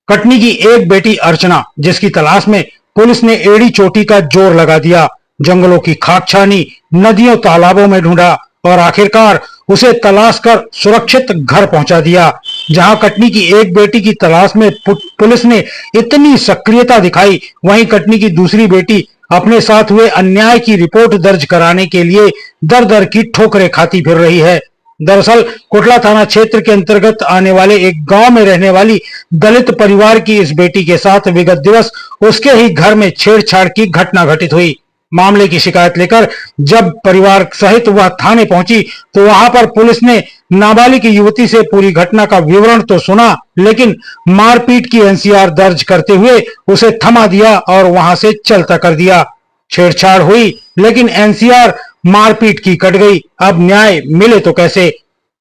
कटनी की एक बेटी अर्चना, जिसकी तलाश में पुलिस ने एड़ी चोटी का जोर लगा दिया। जंगलों की खाक छानी, नदियों तालाबों में ढूंढा और आखिरकार उसे तलाश कर सुरक्षित घर पहुंचा दिया। जहां कटनी की एक बेटी की तलाश में पुलिस ने इतनी सक्रियता दिखाई, वहीं कटनी की दूसरी बेटी अपने साथ हुए अन्याय की रिपोर्ट दर्ज कराने के लिए दर दर की ठोकरें खाती फिर रही है। दरअसल कोटला थाना क्षेत्र के अंतर्गत आने वाले एक गांव में रहने वाली दलित परिवार की इस बेटी के साथ विगत दिवस उसके ही घर में छेड़छाड़ की घटना घटित हुई। मामले की शिकायत लेकर जब परिवार सहित वह थाने पहुंची तो वहां पर पुलिस ने नाबालिग युवती से पूरी घटना का विवरण तो सुना, लेकिन मारपीट की एनसीआर दर्ज करते हुए उसे थमा दिया और वहां से चलता कर दिया। छेड़छाड़ हुई लेकिन एनसीआर मारपीट की कट गई। अब न्याय मिले तो कैसे?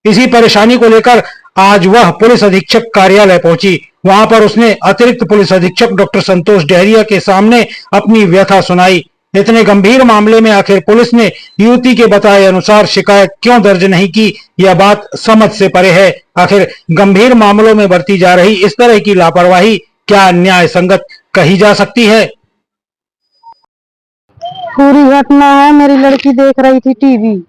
इसी परेशानी को लेकर आज वह पुलिस अधीक्षक कार्यालय पहुंची। वहां पर उसने अतिरिक्त पुलिस अधीक्षक डॉक्टर संतोष डहरिया के सामने अपनी व्यथा सुनाई। इतने गंभीर मामले में आखिर पुलिस ने युवती के बताए अनुसार शिकायत क्यों दर्ज नहीं की, यह बात समझ से परे है। आखिर गंभीर मामलों में बरती जा रही इस तरह की लापरवाही क्या न्याय संगत कही जा सकती है? पूरी घटना है, मेरी लड़की देख रही थी टीवी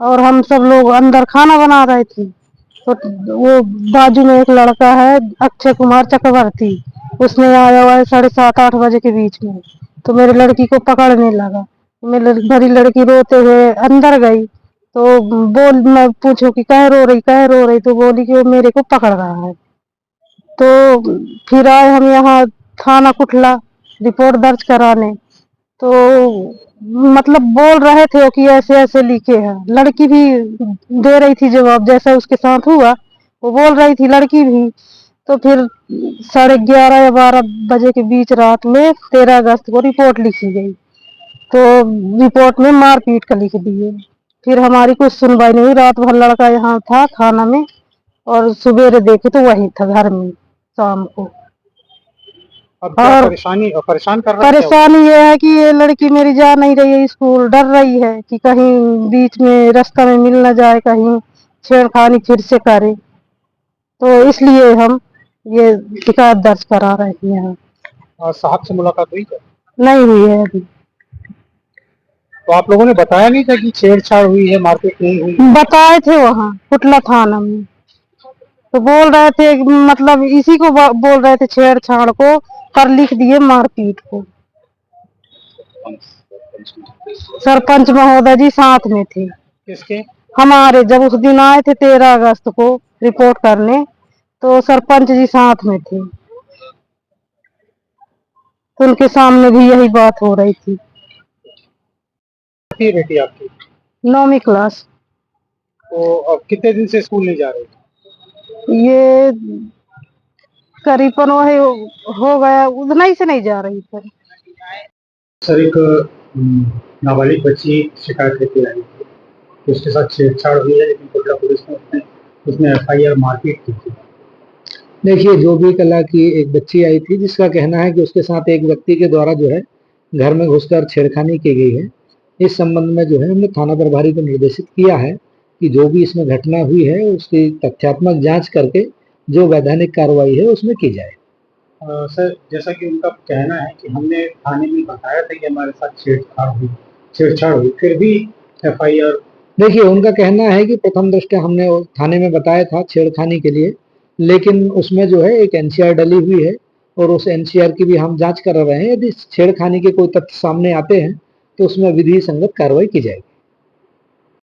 और हम सब लोग अंदर खाना बना रहे थे। तो वो बाजू में एक लड़का है अक्षय कुमार चक्रवर्ती, उसने आया हुआ है 7:30-8 बजे के बीच में, तो मेरी लड़की को पकड़ने लगा। मेरी लड़की रोते हुए अंदर गई तो मैं पूछू कि कह रो रही, तो बोली कि वो मेरे को पकड़ रहा है। तो फिर आए हम यहाँ थाना कुटला रिपोर्ट दर्ज कराने, तो मतलब बोल रहे थे कि ऐसे ऐसे लिखे हैं। लड़की भी दे रही थी जवाब, जैसा उसके साथ हुआ वो बोल रही थी लड़की भी। तो फिर 11:30 या 12 बजे के बीच रात में 13 अगस्त को रिपोर्ट लिखी गई, तो रिपोर्ट में मारपीट का लिख दिए। फिर हमारी कुछ सुनवाई नहीं हुई। रात भर लड़का यहाँ था थाना में और सवेरे देखे तो वही था घर में शाम को। अब क्या और परेशान कर रहा है? परेशानी ये है कि ये लड़की मेरी जा नहीं रही है स्कूल, डर रही है कि कहीं बीच में रास्ता में मिल न जाए, कहीं छेड़खानी फिर से करे, तो इसलिए हम ये शिकायत दर्ज करा रहे हैं यहाँ। साहब से मुलाकात हुई क्या? नहीं हुई है अभी। तो आप लोगों ने बताया नहीं था कि छेड़छाड़ हुई है, मारपीट नहीं हुई? बताए थे वहाँ कुटला थाना में, तो बोल रहे थे मतलब इसी को बोल रहे थे छेड़छाड़ को, पर लिख दिए मारपीट को। सरपंच महोदय जी साथ में थे। किसके? हमारे जब उस दिन आए थे 13 अगस्त को रिपोर्ट करने, तो सरपंच जी साथ में थे, तो उनके सामने भी यही बात हो रही थी। बेटी आपकी 9वीं क्लास। तो अब कितने दिन से स्कूल नहीं जा रही? ये करीबन वही हो गया, उतना ही से नहीं जा रही सर। सर एक नाबालिग बच्ची शिकायत लेके आई थी, उसके साथ छेड़छाड़ हुई है, लेकिन कोटला पुलिस ने उसने एफआईआर मारपीट की थी। देखिए, जो भी कला की एक बच्ची आई थी जिसका कहना है कि उसके साथ एक व्यक्ति के द्वारा जो है घर में घुसकर छेड़खानी की गई है। इस संबंध में जो है हमने थाना प्रभारी को निर्देशित किया है कि जो भी इसमें घटना हुई है उसकी तथ्यात्मक जांच करके जो वैधानिक कार्रवाई है उसमें की जाए। सर जैसा कि उनका कहना है कि हमने थाने में बताया था कि हमारे साथ छेड़छाड़ हुई, फिर भी एफआईआर। देखिए, उनका कहना है कि प्रथम दृष्टया हमने थाने में बताया था छेड़खानी के लिए, लेकिन उसमें जो है एक एनसीआर डली हुई है और उस एनसीआर की भी हम जांच कर रहे हैं। यदि छेड़खानी के कोई तथ्य सामने आते हैं तो उसमें विधि संगत कार्रवाई की जाएगी।